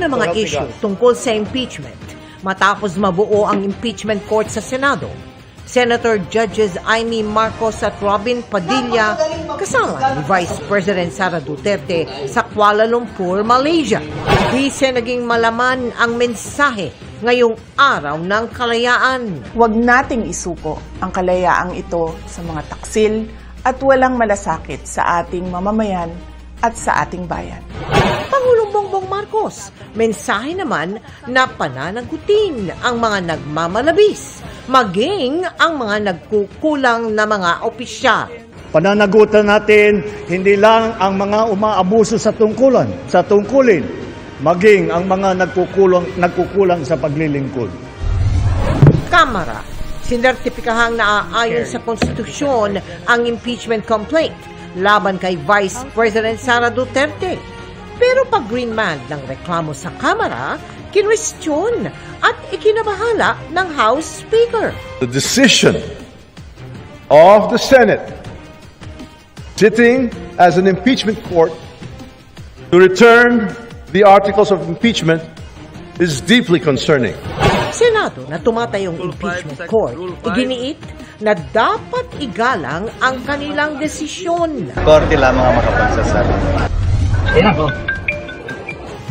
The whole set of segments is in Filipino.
ng mga issue tungkol sa impeachment matapos mabuo ang impeachment court sa Senado. Senator Judges Amy Marcos at Robin Padilla kasama ni Vice President Sara Duterte sa Kuala Lumpur, Malaysia. Di siya naging malaman ang mensahe ngayong araw ng kalayaan. Huwag nating isuko ang kalayaang ito sa mga taksil at walang malasakit sa ating mamamayan at sa ating bayan. Pangulong Bongbong Marcos, mensahe naman na pananagutin ang mga nagmamalabis, maging ang mga nagkukulang na mga opisyal. Pananagutan natin hindi lang ang mga umaabuso sa tungkulin, maging ang mga nagkukulang sa paglilingkod. Kamara, sinertipikahang naaayon sa konstitusyon ang impeachment complaint laban kay Vice President Sara Duterte. Pero pag green man ng reklamo sa Kamara, kinwestiyon at ikinabahala ng House Speaker. The decision of the Senate sitting as an impeachment court to return the articles of impeachment is deeply concerning. Senado na tumatayong impeachment court, iginiit na dapat igalang ang kanilang desisyon. Korte lamang ang makapagsasabi. Ayan ako.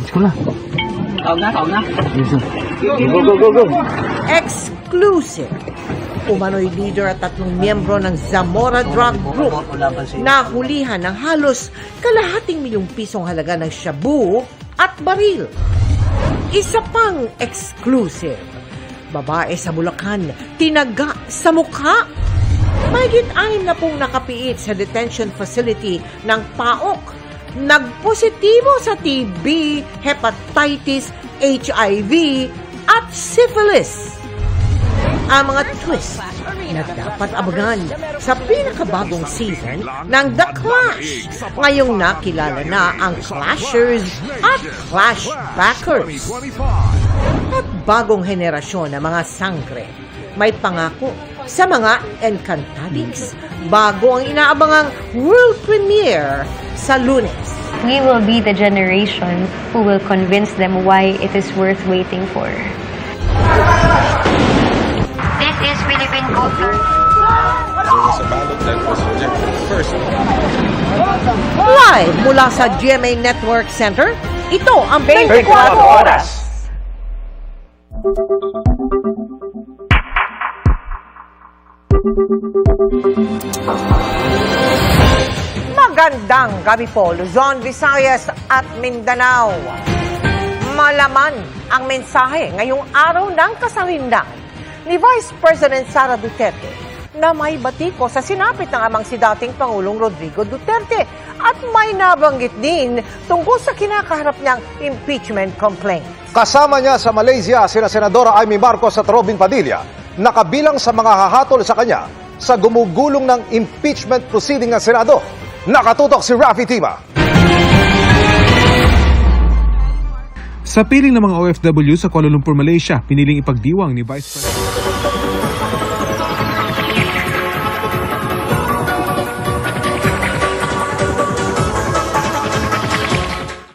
Let's go na. Tawag na. Go. Exclusive. Umano'y leader at 3 miyembro ng Zamora Drug Group na hulihan ng halos kalahating milyong pisong halaga ng shabu at baril. Isa pang exclusive. Babae sa Bulacan, tinaga sa mukha. Mahigit 60 nakapiit sa detention facility ng PAOK. Nagpositibo sa TB, hepatitis, HIV, at syphilis. Ang mga twist na dapat abangan sa pinakabagong season ng The Clash. Ngayong nakilala na ang Clashers at Clashbackers. At bagong henerasyon ng mga sangre. May pangako sa mga Encantadix bago ang inaabangang world premiere sa Lunes. We will be the generation who will convince them why it is worth waiting for. This is Philippine culture. Live mula sa GMA Network Center, ito ang 24 Oras. Magandang gabi po, Luzon, Visayas at Mindanao. Malaman ang mensahe ngayong araw ng kasarinlan ni Vice President Sara Duterte na may batiko sa sinapit ng amang si dating Pangulong Rodrigo Duterte at may nabanggit din tungkol sa kinakaharap niyang impeachment complaint. Kasama niya sa Malaysia sina Senadora Amy Marcos at Robin Padilla, nakabilang sa mga hahatol sa kanya sa gumugulong ng impeachment proceeding ng Senado. Nakatutok si Rafi Tima. Sa piling ng mga OFW sa Kuala Lumpur, Malaysia, piniling ipagdiwang ni Vice President